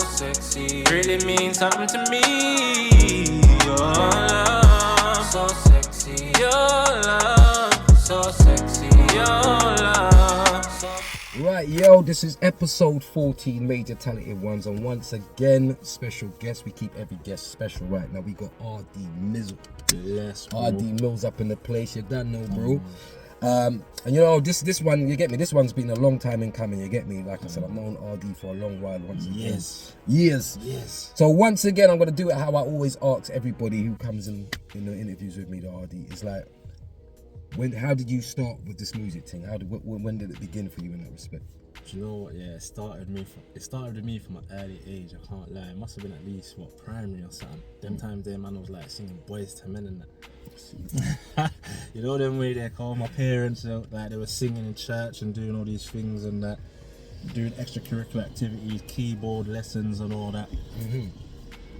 sexy, really means something to me. Your love, so sexy. Your love, so sexy. Your love, so Right, yo, this is episode 14, Major Talented Ones, and once again, special guest. We keep every guest special. Right now, we got RD Millz. Yes, bro. RD Millz up in the place. You don't know, bro. And you know, this one, you get me. This one's been a long time in coming. You get me. Like I said, I've known RD for a long while. Once again, years. So once again, I'm gonna do it how I always ask everybody who comes in the interviews with me. The RD is like, how did you start with this music thing? When did it begin for you in that respect? Do you know what? Yeah, it started with me from an early age. I can't lie. It must have been at least primary or something. Them times there, man, I was like singing Boys to Men and that. You know them way they call my parents, like they were singing in church and doing all these things and that, doing extracurricular activities, keyboard lessons and all that. Mm-hmm.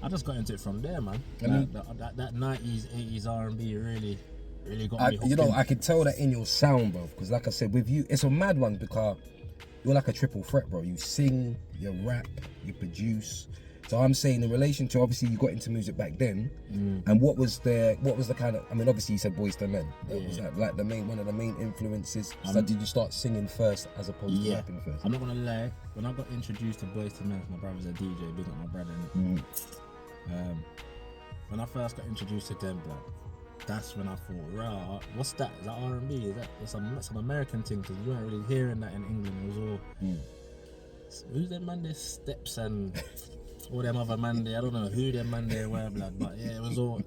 I just got into it from there, man. That 90s, 80s R&B really got me hooked. You know, I can tell that in your sound, bro. Because like I said, with you, it's a mad one because you're like a triple threat, bro. You sing, you rap, you produce. So I'm saying in relation to, obviously you got into music back then, and what was the kind of, I mean, obviously you said Boys to Men. Was that like one of the main influences? So did you start singing first as opposed to rapping first? I'm not gonna lie, when I got introduced to Boys to Men, my brother's a DJ, big up my brother. When I first got introduced to them, like, that's when I thought, rah, what's that? Is that R&B? Is that some American thing? Because you weren't really hearing that in England. It was all, who's them man there? Steps and all them other man there. I don't know who them man there were, blood. But yeah, it was all.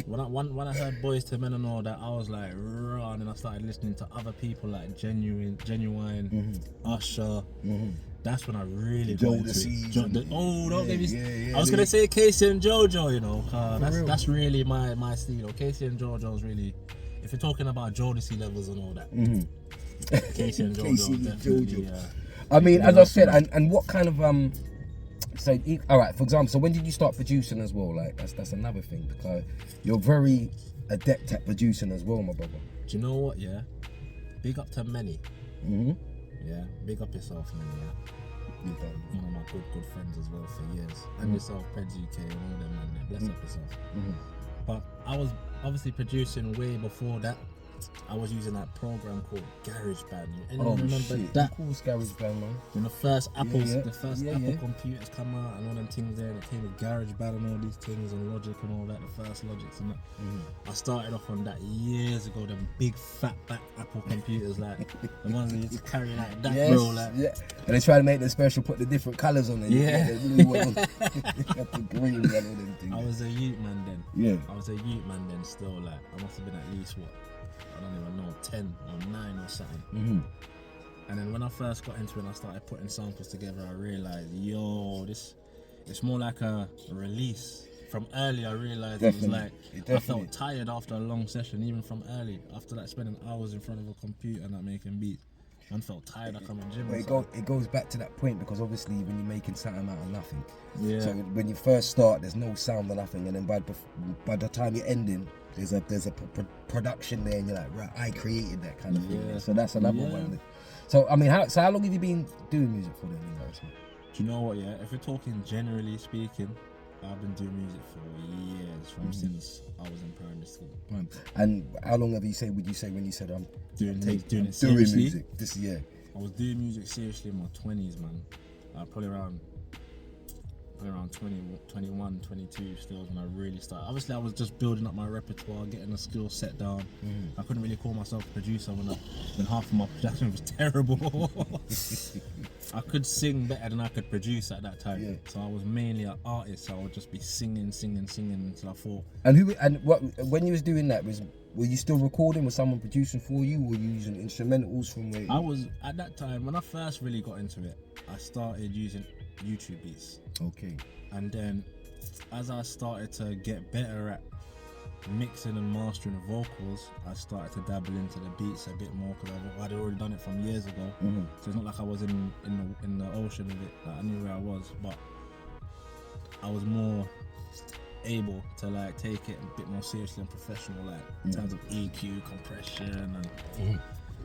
When I heard Boys to Men and all that, I was like, rah, and then I started listening to other people like Genuine, Usher. That's when I really got into it. Don't get me. I was gonna say Casey and JoJo, you know. That's really my style. Casey and JoJo's really, if you're talking about Jodeci levels and all that. Casey and JoJo, definitely. I mean, as I said, and what kind of so all right. For example, so when did you start producing as well? Like that's another thing because you're very adept at producing as well, my brother. Do you know what? Yeah, big up to Many. Yeah, big up yourself, man. Yeah, one of my good friends as well for years, and yourself, Peds UK, and all them, man. Bless up yourself. But I was obviously producing way before that. I was using that program called GarageBand. Anyone remember that? Of course, GarageBand, man. When the first Apple computers come out and all them things there, and it came with GarageBand and all these things and Logic and all that, the first Logics and that. I started off on that years ago. Them big fat back Apple computers, like the ones that used to carry like that, bro. Like, and they try to make them special, put the different colours on it. The green and all them things. I was a youth man then. Yeah. I was a youth man then. Still, like I must have been at least I don't even know, 10 or 9 or something. And then when I first got into it and I started putting samples together, I realized, it's more like a release. From early, I realized it was like, I felt tired after a long session, even from early. After like spending hours in front of a computer and making beats, I felt tired. I come in gym. It goes back to that point because obviously when you're making something out of nothing, so when you first start, there's no sound or nothing, and then by the time you're ending, there's a production there, and you're like, right, I created that kind of thing. So that's another one. So I mean, how long have you been doing music for then? Do you know what? Yeah, if you're talking generally speaking, I've been doing music for years, since I was in primary school. And how long would you say when you said I'm doing it seriously? Doing music this year? I was doing music seriously in my 20s, man. Probably around 20, 21, 22 still when I really started. Obviously, I was just building up my repertoire, getting the skill set down. I couldn't really call myself a producer when half of my production was terrible. I could sing better than I could produce at that time. So I was mainly an artist, so I would just be singing until I thought. When you was doing that, were you still recording? Was someone producing for you? Were you using instrumentals from where? I was, at that time, when I first really got into it, I started using YouTube beats. Okay. And then as I started to get better at mixing and mastering the vocals, I started to dabble into the beats a bit more because I'd already done it from years ago. So it's not like I was in the ocean of it. Like, I knew where I was, but I was more able to like take it a bit more seriously and professional, like in terms of EQ, compression, and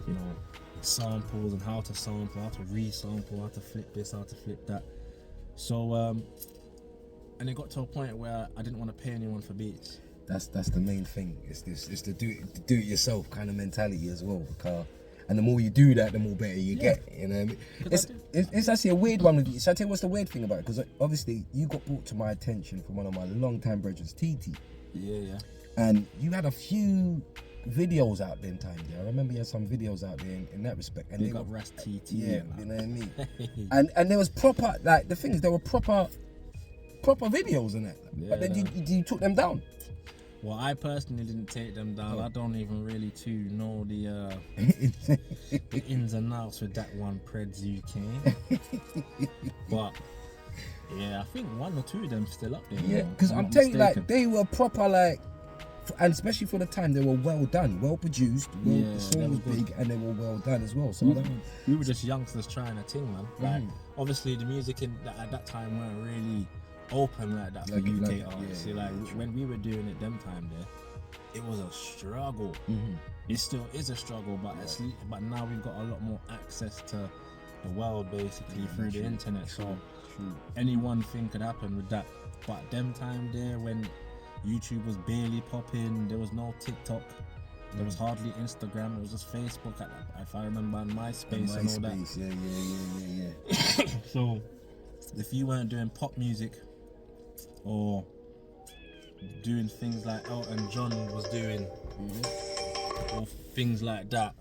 you know, samples and how to sample, how to resample, how to flip this, how to flip that. So and it got to a point where I didn't want to pay anyone for beats. That's the main thing. It's the do it yourself kind of mentality as well. Because, and the more you do that, the more better you get. You know what I mean? It's actually a weird one with you. So I tell you what's the weird thing about it, because obviously you got brought to my attention from one of my long-time brothers, TT. Yeah. And you had a few videos out then time there. I remember you had some videos out there in that respect. And They they got were, Ras TT. yeah, and you that. know what I mean? and there was proper, like, the thing is, there were proper videos in it. Yeah, but then you took them down. Well, I personally didn't take them down. I don't even really too know the ins and outs with that one, Preds UK. But yeah, I think one or two of them still up there. Yeah, because I'm telling you, like, they were proper, like, and especially for the time, they were well done, well produced. The song was big, and they were well done as well. So we were just youngsters trying a thing, man. Like, obviously, the music at that time weren't really open like that for UK artists. yeah, when we were doing it them time there, it was a struggle. It still is a struggle, but now we've got a lot more access to the world basically through the internet. So any one thing could happen with that. But them time there, when YouTube was barely popping, there was no TikTok, there was hardly Instagram, it was just Facebook if I remember, and MySpace and all that. Yeah. So if you weren't doing pop music or doing things like Elton John was doing, or things like that,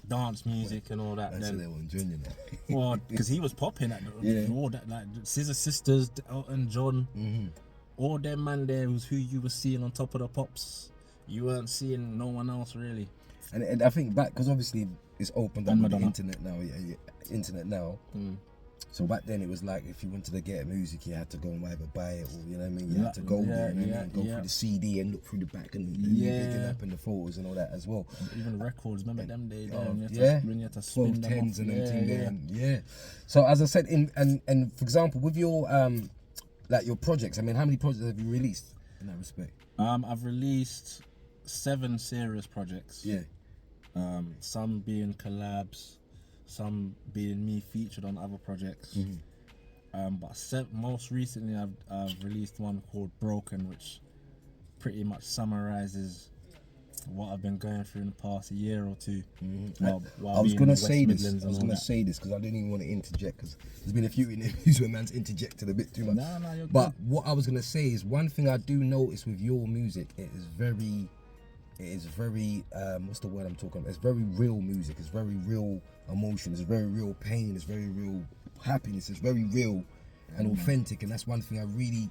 dance music and all that, That's then they were enjoying that. well, because he was popping at all that, like Scissor Sisters, Elton John, all them man there was who you were seeing on top of the pops. You weren't seeing no one else really. And I think back, because obviously it's opened up with the Madonna. internet now. Internet now. So back then it was like, if you wanted to get music, you had to go and either buy it, or you know what I mean. You had to go there, you know what I mean? Go through the CD and look through the back and picking up in the photos and all that as well. Even the records, remember them days? When you had to 12 spin them 10s off. and them thing there. So as I said, and for example, with your like your projects, I mean, how many projects have you released in that respect? I've released 7 serious projects. Yeah. Some being collabs, some being me featured on other projects. But most recently I've released one called Broken, which pretty much summarizes what I've been going through in the past year or two. While I was gonna say this. Midlands I was gonna say this because I didn't even want to interject, because there's been a few interviews where man's interjected a bit too much. No, you're but good. what I was gonna say is, one thing I do notice with your music, it is very what's the word I'm talking about? It's very real music. It's very real emotion. It's very real pain. It's very real happiness. It's very real and authentic. And that's one thing I really,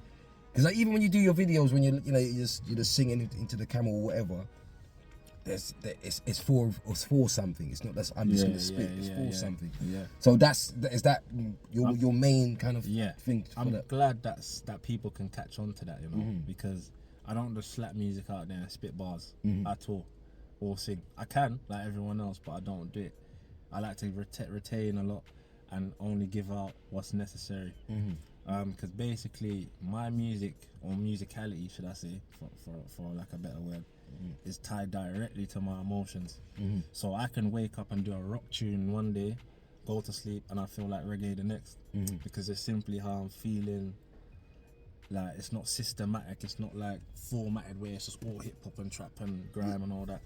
because like, even when you do your videos, when you're just singing into the camera or whatever, it's for something. It's not that I'm just gonna spit. It's for something. Yeah. So is that your main kind of thing? I'm glad that people can catch on to that, you know, because I don't just slap music out there and spit bars at all, or sing. I can, like everyone else, but I don't do it. I like to retain a lot and only give out what's necessary. Because basically my music, or musicality should I say, for lack of a better word, is tied directly to my emotions. So I can wake up and do a rock tune one day, go to sleep, and I feel like reggae the next, because it's simply how I'm feeling. Like, it's not systematic, it's not like formatted where it's just all hip hop and trap and grime and all that.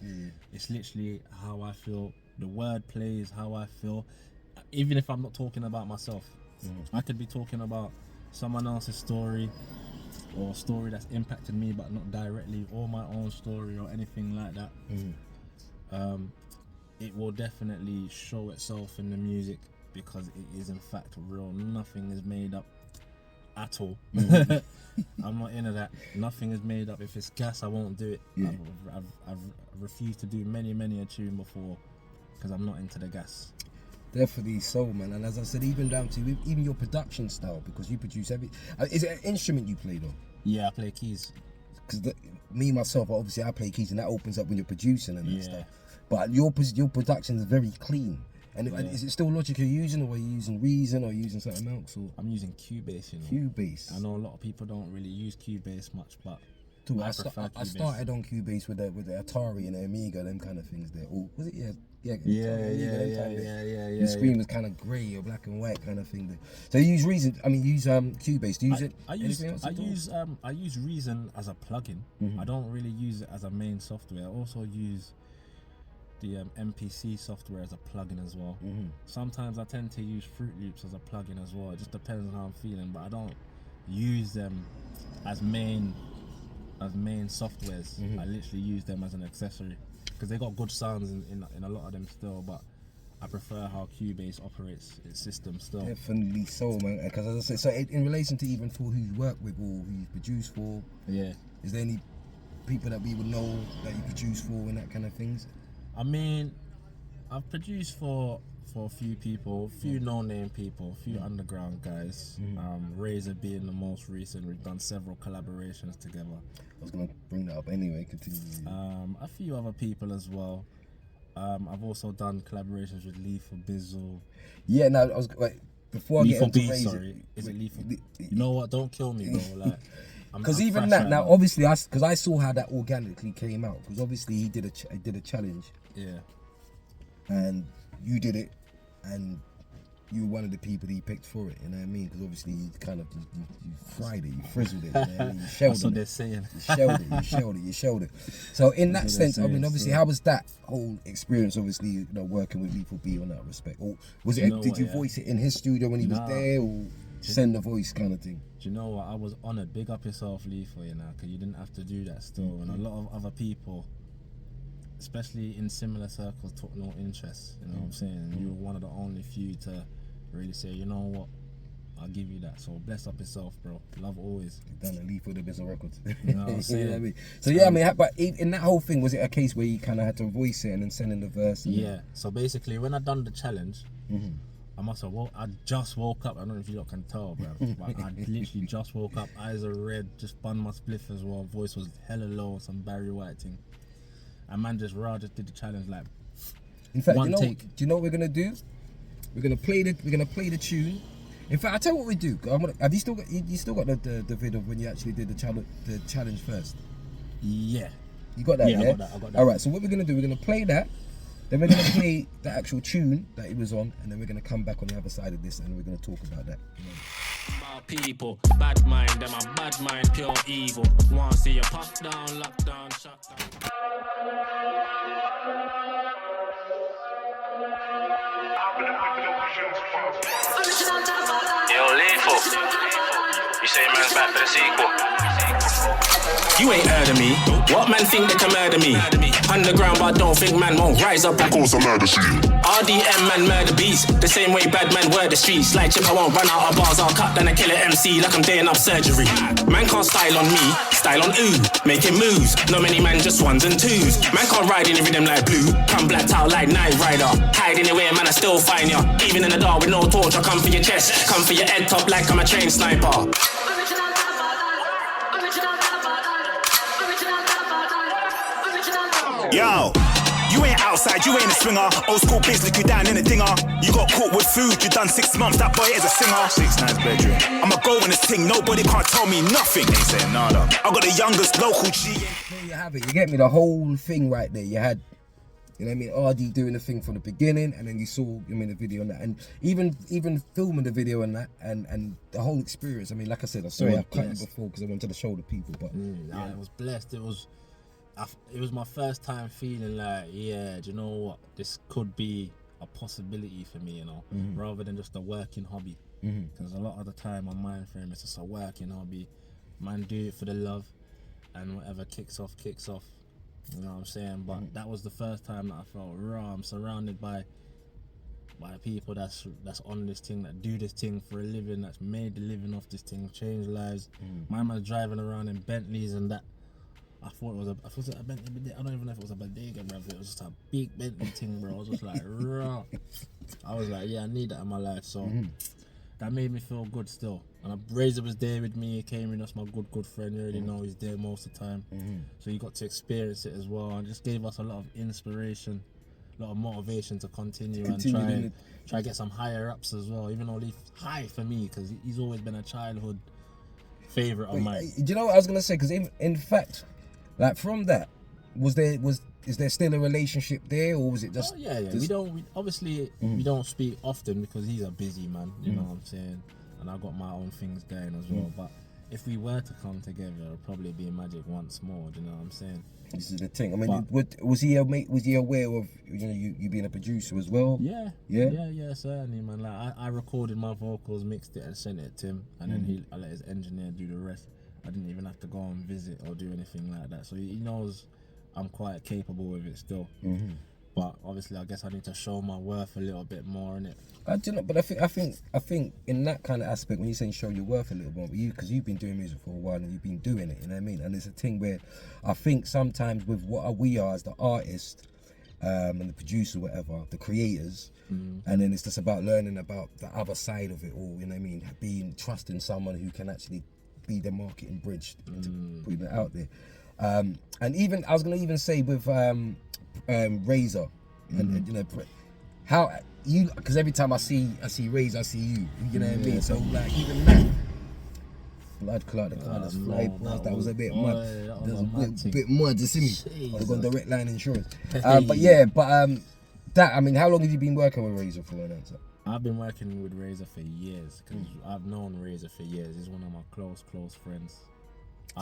It's literally how I feel. The word plays how I feel, even if I'm not talking about myself. I could be talking about someone else's story, or a story that's impacted me but not directly, or my own story or anything like that. It will definitely show itself in the music, because it is in fact real. Nothing is made up at all. I'm not into that. Nothing is made up. If it's gas, I won't do it. I've refused to do many a tune before, because I'm not into the gas. Definitely so, man. And as I said, even down to even your production style, because you produce every. Is it an instrument you play though? Yeah, I play keys. Because me myself, obviously, I play keys, and that opens up when you're producing and that stuff. But your production is very clean. And is it still Logic you're using, or are you using Reason, or using something else? Or? I'm using Cubase, you know. Cubase. I know a lot of people don't really use Cubase much, but too. I prefer Cubase. started on Cubase with the Atari and the Amiga, them kind of things there. Oh, was it? Yeah. Yeah. The screen was kind of grey or black and white kind of thing there. So you use Reason. I mean, use Cubase. Do you use it? I use Reason as a plugin. I don't really use it as a main software. I also use the MPC software as a plugin as well. Sometimes I tend to use Fruit Loops as a plugin as well. It just depends on how I'm feeling, but I don't use them as main softwares. I literally use them as an accessory because they got good sounds in a lot of them still, but I prefer how Cubase operates its system still. Definitely so, man. Because as I said, so in relation to even for who you work with or who you produce for, is there any people that we would know that you produce for and that kind of things? I mean, I've produced for a few people, a few no-name people, a few underground guys. Razor being the most recent. We've done several collaborations together. I was gonna bring that up anyway. Continue. A few other people as well. I've also done collaborations with Lethal Bizzle. Yeah, no, I was like before I Lethal get into B, Razor, sorry, is it Lethal? You know what? Don't kill me, bro. Like, because even that now, obviously, because I saw how that organically came out. Because obviously he did a challenge. Yeah. And you did it, and you were one of the people that he picked for it. You know what I mean? Because obviously you kind of you fried it, you frizzled it. You know what I mean? You shelled That's what it. they're saying. You shelled it. So in that sense, I mean, obviously, so. how was that whole experience? Obviously, you know, working with Lethal B on that respect, or was it? Did you voice it in his studio when he was there, or send the voice kind of thing? Do you know what? I was honoured. Big up yourself, Lethal. You know, because you didn't have to do that still, and a lot of other people, especially in similar circles, took no interest. You know what I'm saying? You were one of the only few to really say, you know what, I'll give you that. So bless up yourself, bro. Love always. You've done a Lethal the Bizzle Records. You know what I'm saying? You know what I mean? So yeah, I mean, but in that whole thing, was it a case where you kind of had to voice it and then send in the verse? Yeah. So basically, when I done the challenge, I just woke up. I don't know if you lot can tell, bro, but I literally just woke up. Eyes are red. Just spun my spliff as well. Voice was hella low. Some Barry White thing. And man just did the challenge like. In fact, one do take. you know what we're gonna do? We're gonna play the tune. In fact, I'll tell you what we do. Have you still got the video of when you actually did the challenge first? Yeah. You got that? Yeah. I got that. All right. So what we're gonna do? We're gonna play that. Then we're gonna play the actual tune that it was on, and then we're gonna come back on the other side of this, and we're gonna talk about that. You know? About people, bad mind, them a bad mind, pure evil. Want to see you pop down, lock down, shut down. Yo, Lethal. You say man's back for the sequel. You ain't heard of me. What man think they can murder me? Underground, but don't think man won't rise up. Of course, I murder you. RDM man murder beats. The same way bad man word the streets. Like Chip, I won't run out of bars. I'll cut down a killer MC like I'm doing up surgery. Man can't style on me, style on ooh. Making moves. Not many man, just ones and twos. Man can't ride in the rhythm like blue. Come blacked out like Night Rider. Hide anywhere, man, I still find ya. Even in the dark with no torch, I come for your chest. Come for your head top like I'm a trained sniper. Yo, you ain't outside, you ain't a swinger. Old school biz, look you down in a dinger. You got caught with food, you done 6 months, that boy is a singer. 6 nights bedroom. I'ma go in this thing, nobody can't tell me nothing. Ain't saying nada. I got the youngest local G. There you have it. You get me? The whole thing right there. You had, you know what I mean, RD doing the thing from the beginning, and then you saw, I mean, the video on that, and even filming the video on that, and the whole experience. I mean, like I said, I'm sorry I cut you before because I wanted to show the people, but yeah, I was blessed. It was my first time feeling like, yeah, do you know what? This could be a possibility for me, you know, rather than just a working hobby. Because a lot of the time, my mind frame is just a working hobby. Man, do it for the love, and whatever kicks off. You know what I'm saying? But that was the first time that I felt raw. I'm surrounded by people that's on this thing, that do this thing for a living, that's made the living off this thing, changed lives. My man's driving around in Bentleys and that. I thought it was a Bentley. I don't even know if it was a bodega, bro. It was just a big Bentley thing, bro. I was just like, raw. I was like, yeah, I need that in my life. So that made me feel good still. And Razor was there with me. He came in. That's my good friend. You already know he's there most of the time. So you got to experience it as well. And just gave us a lot of inspiration, a lot of motivation to continue and try to get some higher ups as well. Even though he's high for me, because he's always been a childhood favorite of mine. Do you know what I was gonna say? Because in fact, like from that, is there still a relationship there, or was it just? Oh, yeah. We don't speak often because he's a busy man. You know what I'm saying? And I got my own things going as well. But if we were to come together, it'll probably be magic once more. Do you know what I'm saying? This is the thing. I mean, was he aware of you being a producer as well? Yeah, certainly, man. Like I recorded my vocals, mixed it, and sent it to him, and then I let his engineer do the rest. I didn't even have to go and visit or do anything like that. So he knows I'm quite capable with it still. But obviously, I guess I need to show my worth a little bit more, innit? I don't know, but I think in that kind of aspect, when you're saying show your worth a little more, because you've been doing music for a while and you've been doing it, you know what I mean? And it's a thing where I think sometimes with what we are as the artist and the producer, whatever, the creators, and then it's just about learning about the other side of it all, you know what I mean? Trusting someone who can actually be the marketing bridge to putting it out there. And even I was gonna even say with Razor, and you know how you, because every time I see Razor, I see you. You know what I mean? So like even that blood clot, the colours fly, that was a bit mud. That was a bit mud. You see me? I've got direct line insurance. That I mean, how long have you been working with Razor for? I've been working with Razor for years because I've known Razor for years. He's one of my close friends.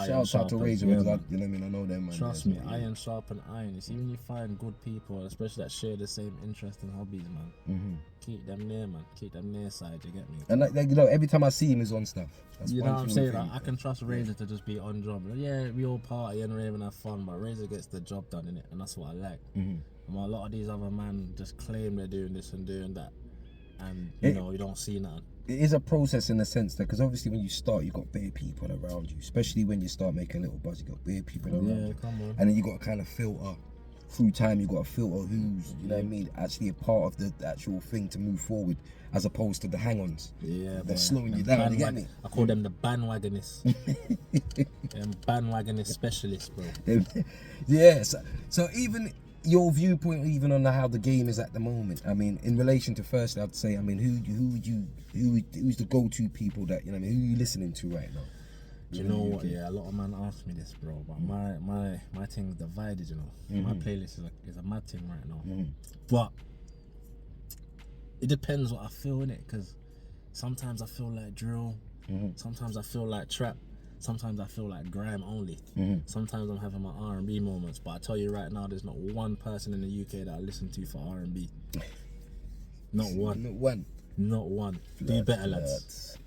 Shout out to Razor, you know what I mean? I know them, man. Trust me, iron sharpen iron. You see, when you find good people, especially that share the same interest and hobbies, man, keep them near, man. Keep them near side, you get me? And like you know, every time I see him, he's on stuff. That's you know what I'm saying? Like, I can trust Razor to just be on job. Yeah, we all party and rave and have fun, but Razor gets the job done, innit? And that's what I like. And a lot of these other men just claim they're doing this and doing that, and you know, you don't see nothing. It is a process in the sense that, because obviously when you start, you got bare people around you, especially when you start making a little buzz, you got bare people around you. Come on. And then you got to kind of filter through time. You got to filter who's, you know what I mean, actually a part of the actual thing to move forward, as opposed to the hang-ons. Yeah, they're slowing you down. You get me? I call them the bandwagonists. Them bandwagonist specialists, bro. Yeah. So even your viewpoint, even on how the game is at the moment. I mean, in relation to first, I'd say, I mean, who's the go-to people that, you know, I mean, who are you listening to right now? Do you know what? Yeah, a lot of men ask me this, bro. But my thing's divided. You know, my playlist is a mad thing right now. But it depends what I feel in it, because sometimes I feel like drill, sometimes I feel like trap. Sometimes I feel like grime only. Sometimes I'm having my R&B moments, but I tell you right now, there's not one person in the UK that I listen to for R&B. Not one. Not one. Do better, lads.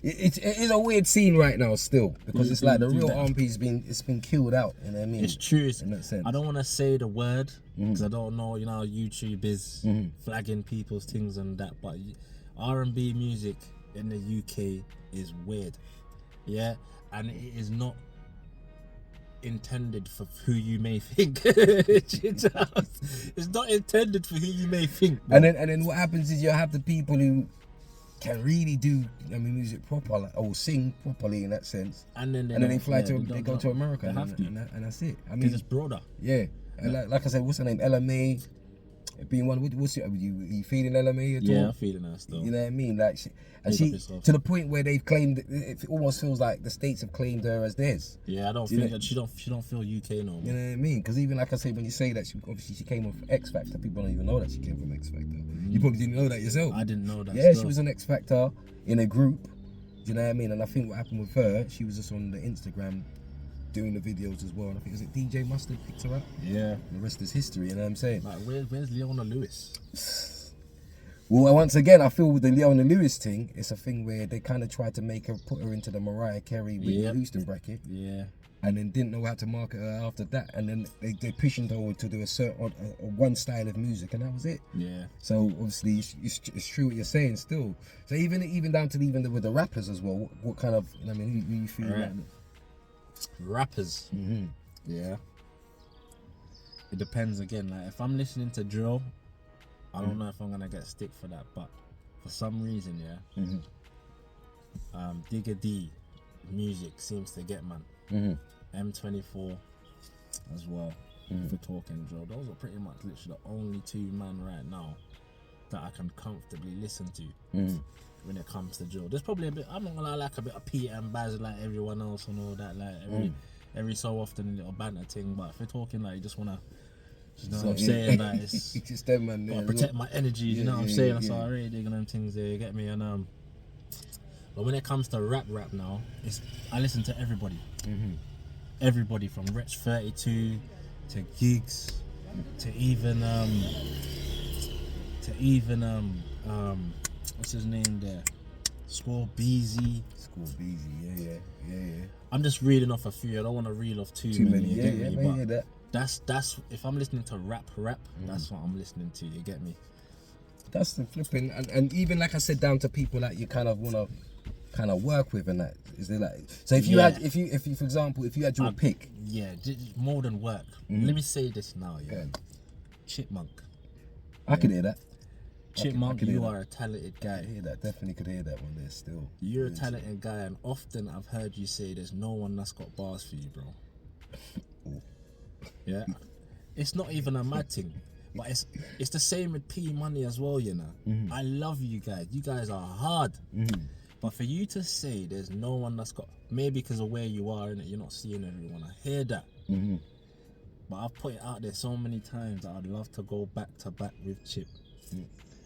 It is a weird scene right now still, because it's like the real R&B's been killed out. You know what I mean? It's true. In that sense. I don't want to say the word because I don't know. You know, how YouTube is flagging people's things and that, but R&B music in the UK is weird. Yeah. And it is not intended for who you may think. It's not intended for who you may think. Bro. And then what happens is you have the people who can really do, I mean, music proper, like, or sing properly in that sense. And then they fly they go to America, and that's it. I mean, it's broader. Yeah. And like I said, what's her name? LMA. Being one, what's it? Are you feeling LMA at all? Yeah, I'm feeling her still. You know what I mean? Like, she to the point where they've claimed, it almost feels like the states have claimed her as theirs. Yeah, I don't think that she don't feel UK no more. You know what I mean? Because even like I say, when you say that, she came off X Factor, people don't even know that she came from X Factor. You probably didn't know that yourself. I didn't know that. Yeah, she was on X Factor in a group. You know what I mean? And I think what happened with her, she was just on the Instagram doing the videos as well, and I think, is it DJ Mustard picked her up? Yeah. The rest is history, you know what I'm saying? Like, where's Leona Lewis? Well, once again, I feel with the Leona Lewis thing, it's a thing where they kind of tried to put her into the Mariah Carey Whitney Houston bracket. Yeah. And then didn't know how to market her after that, and then they pushing her to do a certain one style of music, and that was it. Yeah. So obviously it's true what you're saying still. So even down to with the rappers as well. What kind of, I mean, who you feel like? Rappers. Yeah. It depends again. Like, if I'm listening to drill, I don't know if I'm gonna get stick for that, but for some reason, Digga D music seems to get man. M24 as well. For talking drill, those are pretty much literally the only two man right now that I can comfortably listen to. when it comes to drill. There's probably a bit. I'm not gonna lie, like a bit of Pete and Baz like everyone else and all that. Like every so often a little banter thing. But if we're talking like you just wanna, you know what I'm saying? Like it's just them man. gotta protect my energy. You know what I'm saying? So I really dig on them things there. You get me? And but when it comes to rap now, I listen to everybody. Everybody from Rich 32 to Gigs to even what's his name there? Score Beezy. Yeah. I'm just reading off a few. I don't want to reel off too many. Yeah. That's if I'm listening to rap, that's what I'm listening to. You get me? That's the flipping, and even like I said, down to people that you kind of wanna kind of work with and that. Is there like so if you had if you for example if you had your pick? Yeah, more than work. Let me say this now. Yeah, Chipmunk. I could hear that. Chipmunk, I could hear you that. are a talented guy. I hear that. Definitely could hear that one there still. You're a talented guy, and often I've heard you say there's no one that's got bars for you, bro. Yeah, it's not even a mad thing, but it's the same with P Money as well, you know. I love you guys. You guys are hard, but for you to say there's no one that's got, maybe because of where you are, innit, you're not seeing everyone. I hear that, but I've put it out there so many times that I'd love to go back to back with Chip.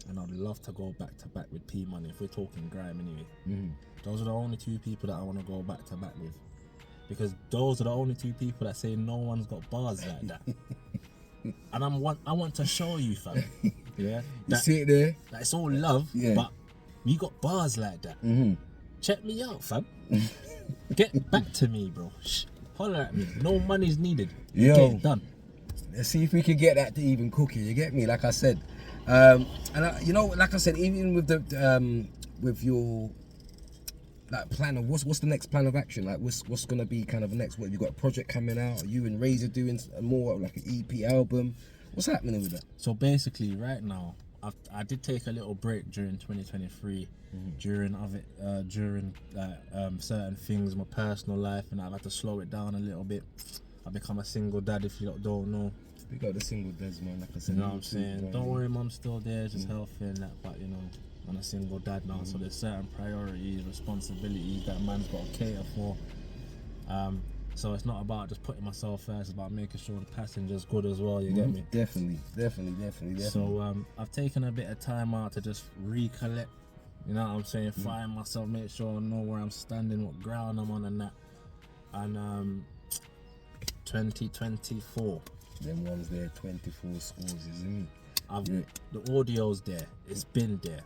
And I'd love to go back to back with P Money if we're talking grime anyway. Those are the only two people that I want to go back to back with, because those are the only two people that say no one's got bars like that. And I want to show you, fam. Yeah, you see it there. That it's all love, but you got bars like that. Check me out, fam. Get back to me, bro. Holler at me. No money's needed. Yo, get it done. Let's see if we can get that to even cook it. You get me? Like I said. And you know, like I said, even with the with your like plan of what's the next plan of action? Like what's gonna be kind of next? What you got a project coming out? Are you and Razor doing more like an EP album? What's happening with that? So basically, right now, I did take a little break during 2023, during certain things, my personal life, and I've had to slow it down a little bit. I become a single dad, if you don't know. We got the single dads, man. Like I said, you know what I'm saying? Don't worry, mom's still there, just healthy and that. But you know, I'm a single dad now, so there's certain priorities, responsibilities that man's got to cater for. So it's not about just putting myself first; it's about making sure the passenger's good as well. You get me? Definitely. So I've taken a bit of time out to just recollect. You know what I'm saying? Find myself, make sure I know where I'm standing, what ground I'm on, and that. And 2024. Them ones there, 24 scores, isn't it? The audio's there. It's been there.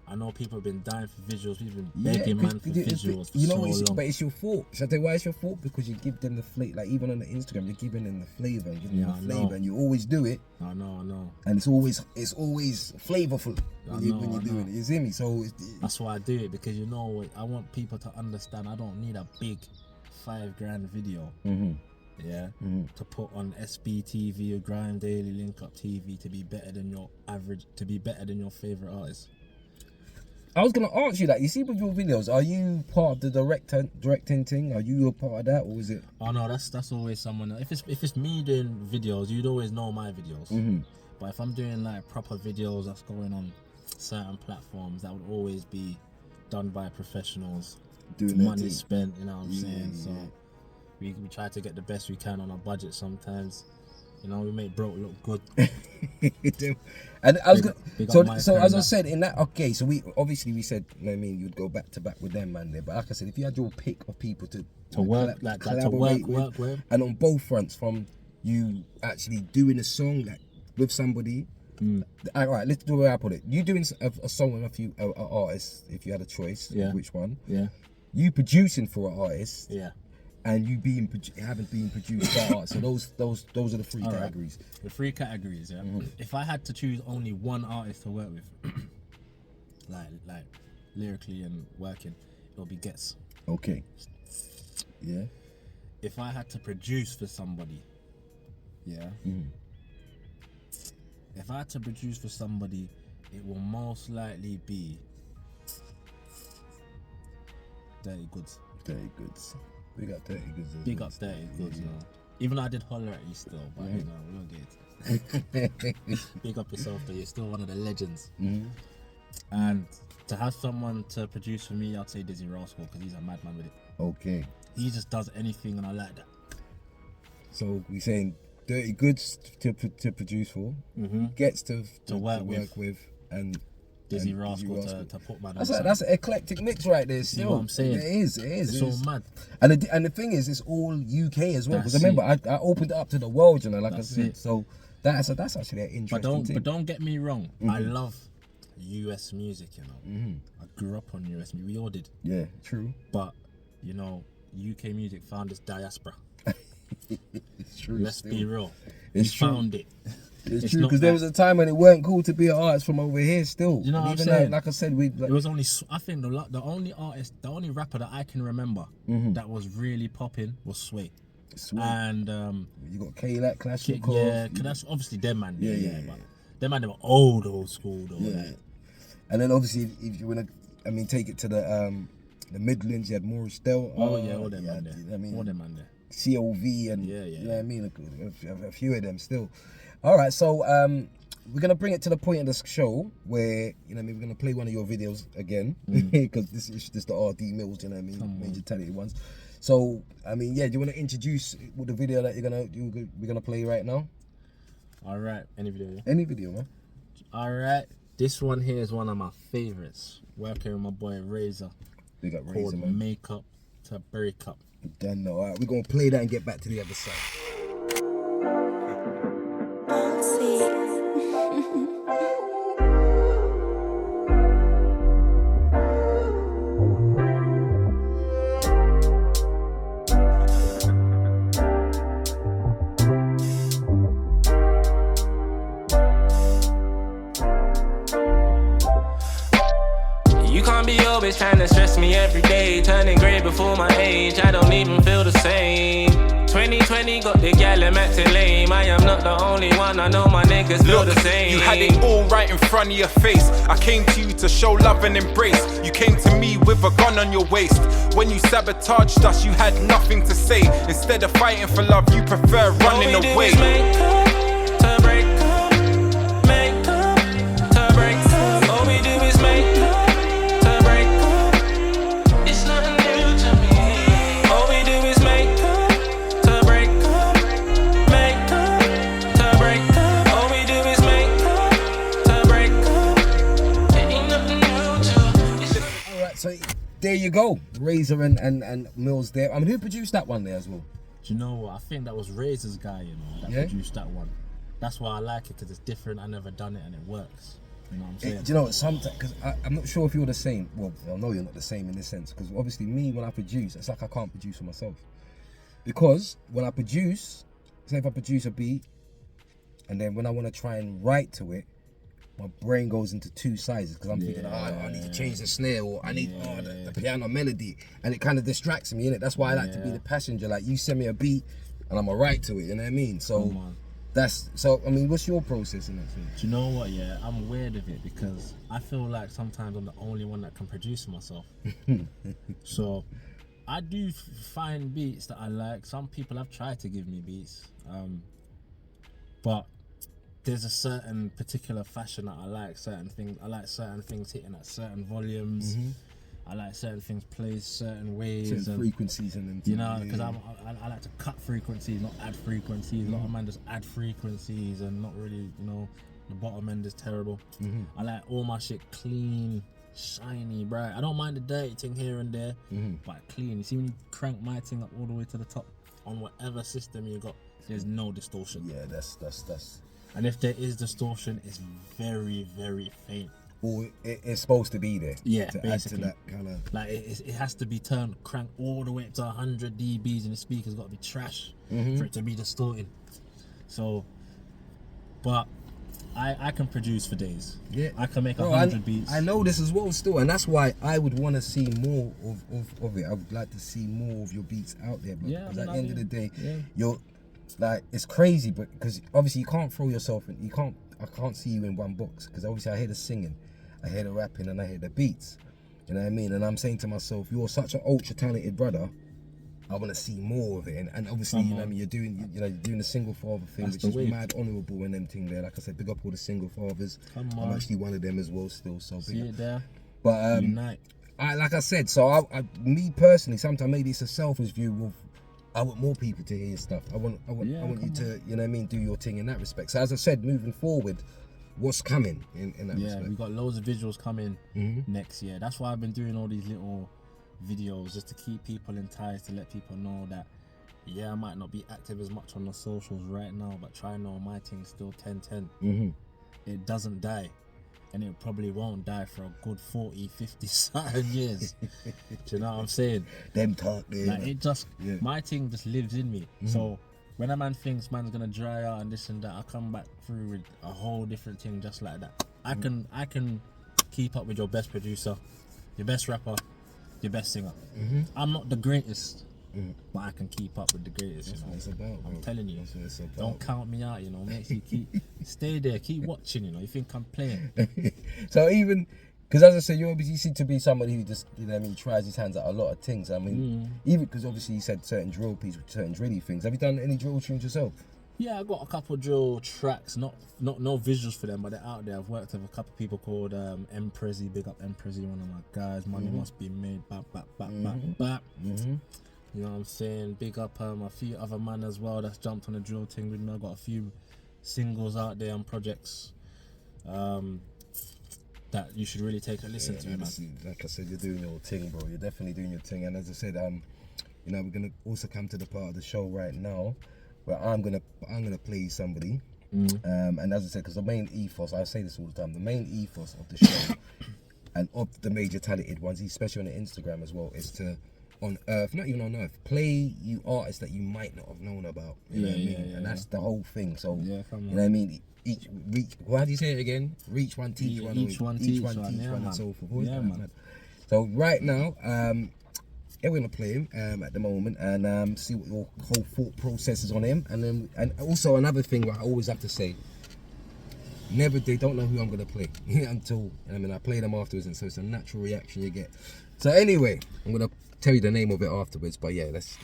I know people have been dying for visuals. We've been begging man for visuals for so long. But it's your fault. Shall I tell you why it's your fault? Because you give them the flavor. Like even on the Instagram, you're giving them the flavor. And you always do it. I know. And it's always flavorful when you're doing it. You see me? So that's why I do it, because you know I want people to understand. I don't need a big $5,000 video. To put on SBTV or Grime Daily, Link Up TV to be better than your average, to be better than your favorite artist. I was gonna ask you that. You see, with your videos, are you part of the directing thing? Are you a part of that, or is it? Oh no, that's always someone. If it's me doing videos, you'd always know my videos. But if I'm doing like proper videos that's going on certain platforms, that would always be done by professionals. Doing money spent, you know what I'm saying? So. We try to get the best we can on our budget sometimes. You know, we make broke look good. And I was so as I that. said in that, okay, so we said, you know what I mean, you'd go back to back with them, man. There, but like I said, if you had your pick of people to work with, and on both fronts, from you actually doing a song like with somebody. All right, let's do where I put it. You doing a song with a few artists, if you had a choice, which one? Yeah. You producing for an artist. Yeah. And you having been produced by art. So those are the three categories. Right. The three categories, yeah. If I had to choose only one artist to work with, like lyrically and working, it'll be Gets. Okay. Yeah. If I had to produce for somebody, yeah. If I had to produce for somebody, it will most likely be Dirty Goods. Dirty Goods. We got 30 goods. Big up 30 goods, you know. Even though I did holler at you still, but you know, we'll get it. Big up yourself, though. You're still one of the legends. And to have someone to produce for me, I'd say Dizzy Rascal, because he's a madman with it. Okay. He just does anything, and I like that. So we're saying Dirty Goods to produce for, Gets to work with, and Dizzy Rascal to put man on. That's an eclectic mix right there. Still, See what I'm saying? It is. It's all mad. And the thing is, it's all UK as well. Because remember, I opened it up to the world, you know, like That's I said. it. So that's actually an interesting thing. But don't get me wrong. I love US music, you know. I grew up on US music. We all did. Yeah, true. But you know, UK music found its diaspora. It's true. Let's be real. It's true. Found it. It's true, because there was a time when it weren't cool to be an artist from over here still. You know what I'm even saying? Like I said, it was only, I think the only artist, the only rapper that I can remember that was really popping was Sway. And you got K-Lac, Clash of yeah, cause that's obviously them man. Yeah. But them man, they were old school though. Yeah. Like. And then obviously, if you wanna, take it to the Midlands, you had Maurice Del. All them man there. All them man there. COV and yeah. You know what I mean, a few of them still. All right, so we're gonna bring it to the point of the show where we're gonna play one of your videos again because this is just the RD Millz, you know what I mean, Major Talented ones. So do you want to introduce the video that we're gonna play right now? All right, any video? Yeah? Any video, man. All right, this one here is one of my favorites. Working with my boy Razor. Big up called Razor, man. Makeup to Break Up. Done now. All right, we're gonna play that and get back to the other side. Always trying to stress me every day, turning grey before my age. I don't even feel the same. 2020 got the gal I'm acting lame. I am not the only one, I know my niggas feel the same. You had it all right in front of your face. I came to you to show love and embrace. You came to me with a gun on your waist. When you sabotaged us, you had nothing to say. Instead of fighting for love, you prefer running away. To break up, make up, to break up. All we do is make up. So there you go, Razor and Millz there. I mean, who produced that one there as well? Do you know what? I think that was Razor's guy, you know, that produced that one. That's why I like it, because it's different. I never done it and it works. You know what I'm saying? Do you know what? Sometimes, because I'm not sure if you're the same. Well, I know you're not the same in this sense, because obviously me, when I produce, it's like I can't produce for myself. Because when I produce, say if I produce a beat, and then when I want to try and write to it, my brain goes into two sizes, because I'm thinking, I need to change the snare, or I need the piano melody, and it kind of distracts me, innit? That's why I like to be the passenger. Like, you send me a beat, and I'm gonna write to it. You know what I mean? So what's your process in that sense? Do you know what? Yeah, I'm weird of it, because I feel like sometimes I'm the only one that can produce myself. So I do find beats that I like. Some people have tried to give me beats, but there's a certain particular fashion that I like. Certain things hitting at certain volumes. I like certain things played certain ways. Certain frequencies and then, you know, because I like to cut frequencies, not add frequencies. A lot of man just add frequencies and not really, you know, the bottom end is terrible. I like all my shit clean, shiny, bright. I don't mind the dirty thing here and there, but clean. You see, when you crank my thing up all the way to the top on whatever system you got, there's no distortion. Yeah, that's. And if there is distortion, it's very, very faint. Or it's supposed to be there. Yeah, to basically. add to that kind of. Like it has to be cranked all the way up to 100 dBs, and the speaker's got to be trash for it to be distorting. So, but I can produce for days. Yeah, I can make 100 beats. I know this as well still, and that's why I would want to see more of it. I would like to see more of your beats out there. But because at the end of the day, you're like, it's crazy, but because obviously you can't throw yourself in. I can't see you in one box, because obviously I hear the singing, I hear the rapping, and I hear the beats. You know what I mean? And I'm saying to myself, you're such an ultra talented brother. I want to see more of it, and obviously, you know, what I mean, you're doing the single father thing, That's which the is wave. mad honourable and them thing there. Like I said, big up all the single fathers. I'm actually one of them as well, still. So See it there. but Unite. like I said, so me personally, sometimes maybe it's a selfish view of I want more people to hear your stuff. I want you to, you know what I mean, do your thing in that respect. So as I said, moving forward, what's coming in that respect? Yeah, we got loads of visuals coming next year. That's why I've been doing all these little videos, just to keep people enticed, to let people know that I might not be active as much on the socials right now, but try and know my thing's still 10-10. It doesn't die, and it probably won't die for a good 40, 50 something years. Do you know what I'm saying? Them talk there. Like, it just, my thing just lives in me. So when a man thinks man's gonna dry out and this and that, I come back through with a whole different thing just like that. I can keep up with your best producer, your best rapper, your best singer. I'm not the greatest, but I can keep up with the greatest. That's what it's about, bro. I'm telling you. That's what it's about. Don't count me out, you know. Make sure you stay there, keep watching, you know. You think I'm playing? So even, because as I said, you obviously seem to be somebody who just, you know what I mean, tries his hands at a lot of things. I mean, even because obviously you said certain drill pieces, certain drilly things. Have you done any drill tunes yourself? Yeah, I got a couple drill tracks, not no visuals for them, but they're out there. I've worked with a couple people called Emprezi, big up Emprezi, one of my guys. Money must be made, bap. You know what I'm saying? Big up a few other man as well that's jumped on the drill thing with me. I got a few singles out there and projects that you should really take a listen to, man. Like I said, you're doing your thing, bro. You're definitely doing your thing. And as I said, you know, we're gonna also come to the part of the show right now where I'm gonna play somebody. And as I said, because the main ethos, I say this all the time, the main ethos of the show and of the major talented ones, especially on the Instagram as well, is to not even on earth, play you artists that you might not have known about. You know what I mean? And that's the whole thing. So you know what I mean? How do you say it again? Reach one, teach one, each one, teach one, and so forth. Yeah, man. So right now, we're gonna play him at the moment and see what your whole thought process is on him, and also another thing that I always have to say: they don't know who I'm gonna play until I play them afterwards, and so it's a natural reaction you get. So anyway, I'm gonna tell you the name of it afterwards, but yeah, let's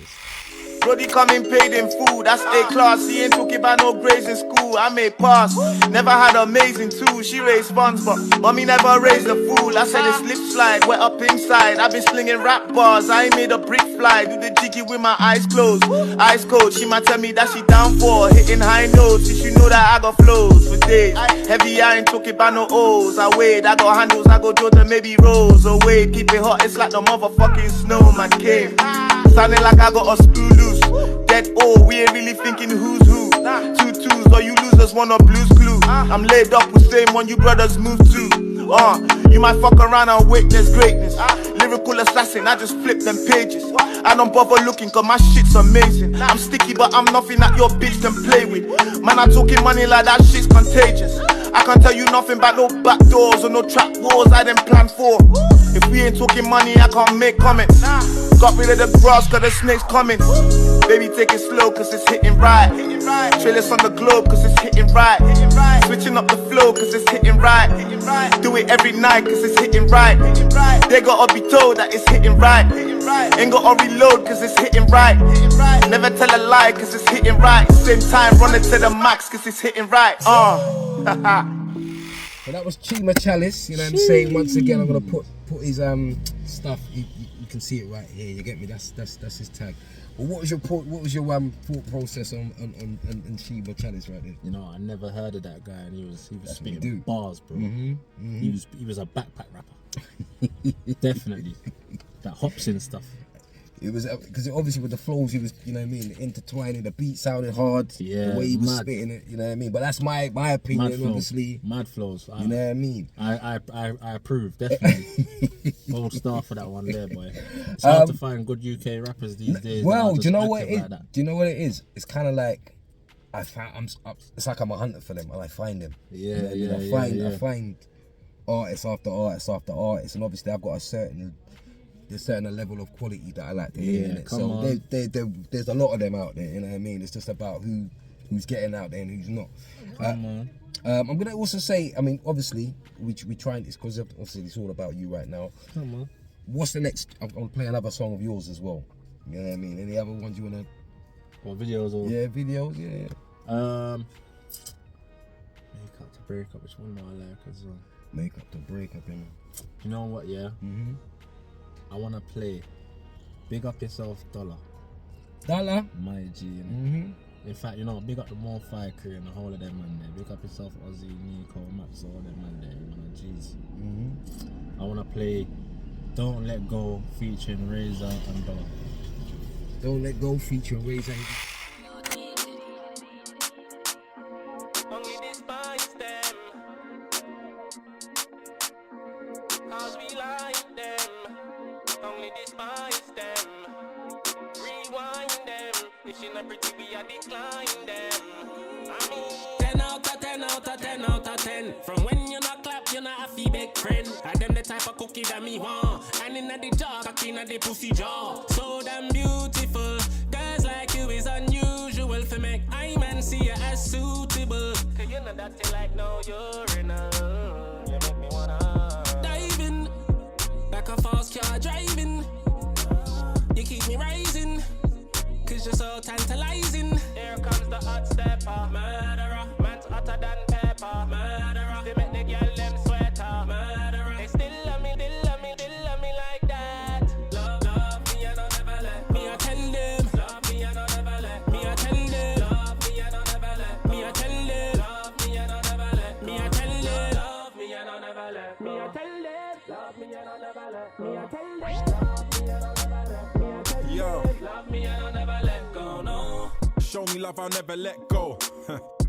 Brody coming paid in full, that's A-class. He ain't talking about no grades in school. I made pass, never had amazing too. She raised funds, but mommy never raised a fool. I said it slip slide, wet up inside. I've been slinging rap bars, I ain't made a brick fly. Do the jiggy with my eyes closed, eyes cold. She might tell me that she down for hitting high notes. If you know that I got flows for days. Heavy, I ain't talking about no O's. I wait, I got handles, I go Jordan, maybe Rose. Oh wait, keep it hot, it's like the motherfucking snowman came. Sounding like I got a screw loose. Dead all, we ain't really thinking who's who. 2 twos, or you losers want a blues clue. I'm laid up with same one you brothers move to. You might fuck around and witness greatness. Lyrical assassin, I just flip them pages. I don't bother looking cause my shit's amazing. I'm sticky but I'm nothing that your bitch can play with. Man, I'm talking money like that shit's contagious. I can't tell you nothing about no back doors or no trap wars I didn't plan for. If we ain't talking money, I can't make comments. Got rid of the grass cause the snake's coming. Baby, take it slow cause it's hitting right. Trailers on the globe cause it's hitting right. Switching up the flow cause it's hitting right. Do it every night cause it's hitting right. They gotta be told that it's hitting right. Ain't gotta reload cause it's hitting right. Never tell a lie cause it's hitting right. Same time, run it to the max cause it's hitting right. So that was Chima Chalice, you know what I'm saying? Once again, I'm gonna put his stuff. You can see it right here. You get me? That's his tag. But what was your thought process on Chima Chalice right there? You know, I never heard of that guy, and he was spitting bars, bro. He was a backpack rapper. Definitely, that hops in stuff. It was because obviously with the flows he was, you know what I mean, intertwining. The beat sounded hard. Yeah, the way he was mad. spitting it, you know what I mean. But that's my opinion, Mad flows. obviously. Mad flows. You know what I mean. I approve, definitely. Gold star for that one there, boy. It's hard to find good UK rappers these days. Well, do you know what it is? Like that. Do you know what it is? It's kind of like it's like I'm a hunter for them, and I find them. Yeah, you know what I mean? I find artists after artists after artists, and obviously I've got a certain level of quality that I like to hear in it. So there's a lot of them out there, you know what I mean? It's just about who's getting out there and who's not. I'm gonna also say, I mean, obviously we trying this because obviously it's all about you right now. Come on. What's the next? I'm gonna play another song of yours as well. You know what I mean? Any other ones you wanna? Or videos or? Yeah, videos. Yeah. Make up to break up. Which one do I like as well? Make up to break up, in. You know what? Yeah. Mm-hmm. I wanna play. Big up yourself, Dollar. Dollar. My G. Mm-hmm. In fact, you know, big up the More Fire crew and the whole of them man there. Big up yourself, Ozzy, Nico, Max, all them man there. You know, G's. Mm-hmm. I wanna play Don't Let Go featuring Razor and Dollar. Don't Let Go featuring Razor. Only despise them, cause we like them. Only despise them, rewind them. If she not pretty, we a decline them. I mean, 10 out of 10 out of 10 out of 10. From when you not clap, you not a big friend. I them the type of cookie that me want. And in the jar, cocky in the pussy jar. So damn beautiful. Girls like you is unusual for make I man see you as suitable. Cause you know that you like no urinal. You make me wanna dive in, like a fast car driving. You keep me rising, cause you're so tantalizing. Here comes the hot stepper, murderer. Man's hotter than pepper, murderer. They make the girl them sweater, murderer. They still love me, still love me, still love me like that. Love me and I'll never let me attend them. Love me and I'll never let me attend them. Love me and I'll never let me attend them. Love me and I'll never let me attend them. Love me and I'll never let me attend them. Love me and I'll never let me attend them. Love me and I'll never let me attend them. Yo. Love me and I'll never let go, no. Show me love, I'll never let go.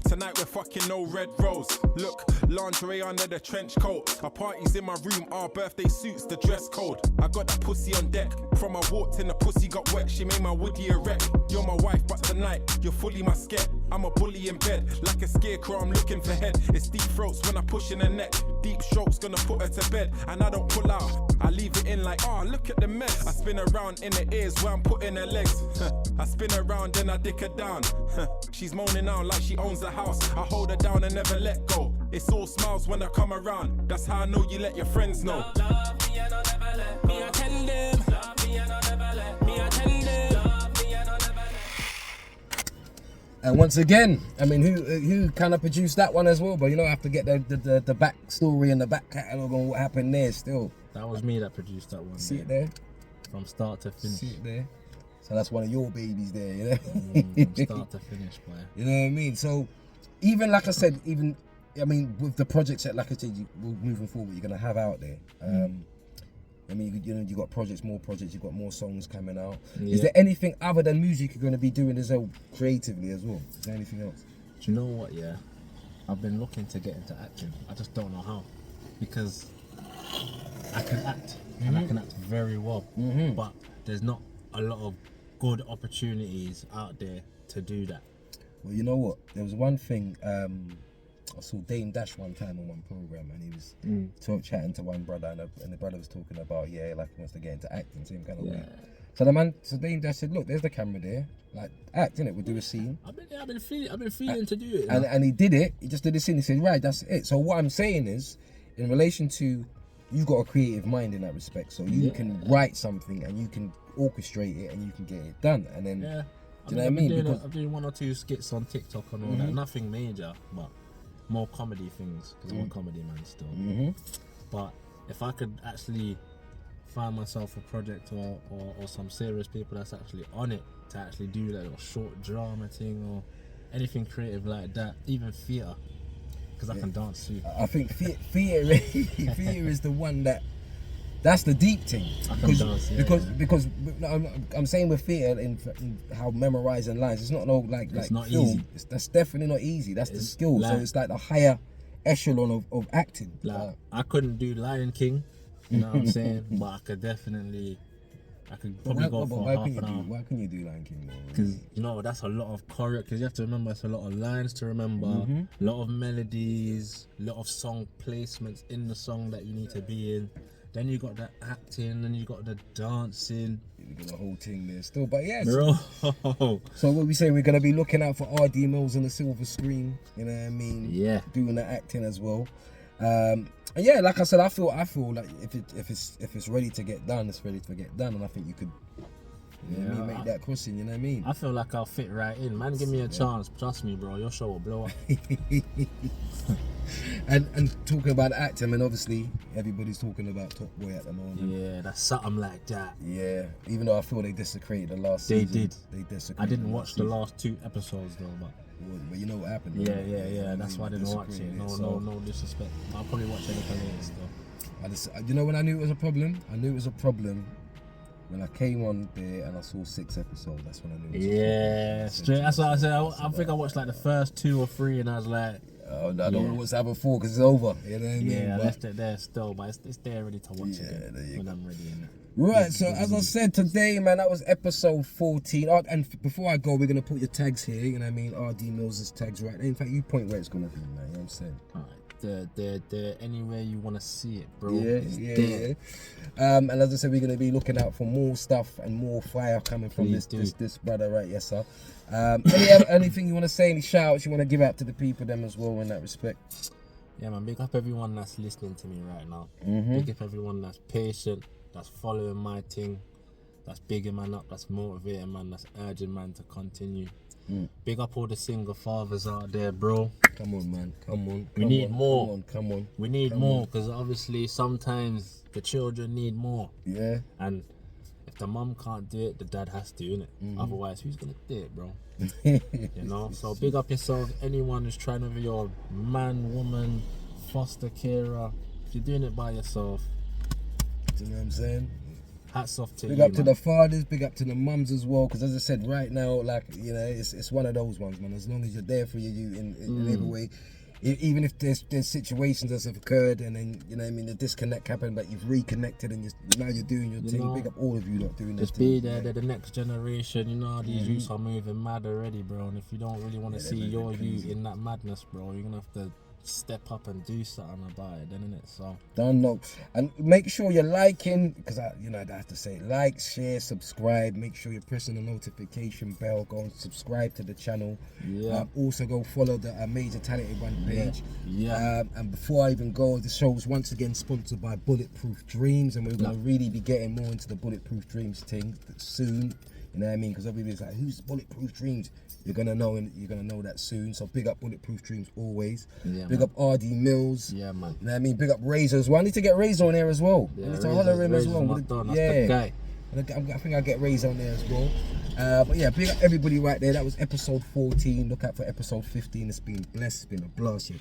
Tonight we're fucking no red rose. Look, lingerie under the trench coat. Our party's in my room, our birthday suits, the dress code. I got that pussy on deck. From I walked in, the pussy got wet. She made my woody a wreck. You're my wife, but tonight you're fully my sket. I'm a bully in bed, like a scarecrow, I'm looking for head. It's deep throats when I push in her neck. Deep strokes gonna put her to bed, and I don't pull out. I leave it in like, oh, look at the mess. I spin around in the ears where I'm putting her legs. I spin around, then I dick her down. She's moaning out like she owns the house. I hold her down and never let go. It's all smiles when I come around. That's how I know you let your friends know. Love me and I'll never let me attend them. Love me and I'll never let me attend them. Love me and I'll never let. And once again, I mean, who kind of produced that one as well? But you know, I have to get the back story and the back catalogue on what happened there still. That was me that produced that one. See it there? From start to finish. See it there? So that's one of your babies there, you know? From start to finish, boy. You know what I mean? So even like I said, I mean, with the projects that, like I said, moving forward, you're gonna have out there. I mean, you know, you got more projects, you've got more songs coming out. Yeah. Is there anything other than music you're gonna be doing as well, creatively as well? Is there anything else? Do you know what? Yeah, I've been looking to get into acting. I just don't know how, because I can act and I can act very well, but there's not a lot of good opportunities out there to do that. Well, you know what? There was one thing. I saw Dame Dash one time on one program, and he was chatting to one brother, and the brother was talking about, like he wants to get into acting, same kind of way. So Dame Dash said, "Look, there's the camera there. Like, act in it. We'll do a scene." I've been feeling to do it, and he did it. He just did the scene. He said, "Right, that's it." So what I'm saying is, in relation to, you've got a creative mind in that respect, so you can write something and you can orchestrate it and you can get it done, and then. Yeah. Do you know what I mean? I'm doing 1 or 2 skits on TikTok and all that. Nothing major, but more comedy things, because I'm a comedy man still. But if I could actually find myself a project or some serious people that's actually on it to actually do that, or short drama thing or anything creative like that, even theatre, because I can dance too. I think theatre is the one that's the deep thing. Because I'm saying with theatre in how memorizing lines, it's not it's not film. easy. That's definitely not easy. That's the skill. So it's like the higher echelon of acting. Like, I couldn't do Lion King, you know what I'm saying? But I could probably go for half an hour. Why can you do Lion King? Because you know that's a lot of choreo. Because you have to remember, it's a lot of lines to remember, a lot of melodies, a lot of song placements in the song that you need to be in. Then you got the acting, then you got the dancing. You got the whole thing there still, but yes. Bro. So what we say, we're gonna be looking out for RD Millz on the silver screen. You know what I mean? Yeah. Doing the acting as well. And yeah, like I said, I feel like if it's ready to get done, it's ready to get done, and I think you could You know what I mean? Make that crossing, you know what I mean? I feel like I'll fit right in. Man, give me a chance. Trust me, bro. Your show will blow up. and talking about acting, I mean, obviously, everybody's talking about Top Boy at the moment. Yeah, that's something like that. Yeah, even though I feel they desecrated the last They season. did. They desecrated. I didn't watch the last 2 episodes though, But you know what happened? yeah, right? that's why I didn't watch it. No disrespect. I'll probably watch anything later still. You know when I knew it was a problem? I knew it was a problem when I came on there and I saw 6 episodes. That's when I knew it was a problem. Yeah, straight. That's what I said. I think I watched like the first 2 or 3 and I was like, oh, I don't know what's happened for because it's over. You know what I mean? yeah, I left it there still, but it's there ready to watch again when I'm ready. Right, so as I said today, man, that was episode 14. Oh, and before I go, we're going to put your tags here, you know what I mean? RD Millz' tags right. In fact, you point where it's going to be, man, you know what I'm saying? Alright, they're anywhere you want to see it, bro. Yeah. And as I said, we're going to be looking out for more stuff and more fire coming from this brother right, yes, sir. Anything you want to say, any shout-outs you want to give out to the people, them as well, in that respect? Yeah, man, big up everyone that's listening to me right now. Big up everyone that's patient, that's following my thing, that's bigging man up, that's motivating man, that's urging man to continue. Big up all the single fathers out there, bro. Come on, man. Come on. We need more. Come on. We need more because obviously sometimes the children need more. Yeah. And if the mum can't do it, the dad has to, innit? Otherwise, who's gonna do it, bro? You know. So big up yourself. Anyone who's trying to be your man, woman, foster carer. If you're doing it by yourself, Do you know what I'm saying? hats off to you. Big up to the fathers, big up to the mums as well. Because as I said, right now, like, you know, it's one of those ones, man. As long as you're there for you in every way. Even if there's situations that have occurred and then, you know what I mean, the disconnect happened, but you've reconnected and now you're doing your thing. Big up all of you lot doing this Just thing. be there, they're the next generation. You know, these youths are moving mad already, bro. And if you don't really want to see your youth in that madness, bro, you're going to have to step up and do something about it, then, innit? So Don't know. And make sure you're liking, because I have to say, like, share, subscribe. Make sure you're pressing the notification bell. Go and subscribe to the channel. Yeah. Also go follow the Major Talented One page. Yeah. And before I even go, the show is once again sponsored by Bulletproof Dreams, and we're gonna really be getting more into the Bulletproof Dreams thing soon. You know what I mean? Because everybody's like, who's Bulletproof Dreams? You're gonna know, and you're gonna know that soon. So big up Bulletproof Dreams always. Yeah, big man. up RD Millz. Yeah, man. You know what I mean? Big up Razor as well. I need to get Razor on there as well. Yeah, I need to holler him as well. Razor's my don, that's the guy. I think I'll get Razor on there as well. But yeah, big up everybody right there. That was episode 14. Look out for episode 15. It's been blessed. It's been a blast. Yeah,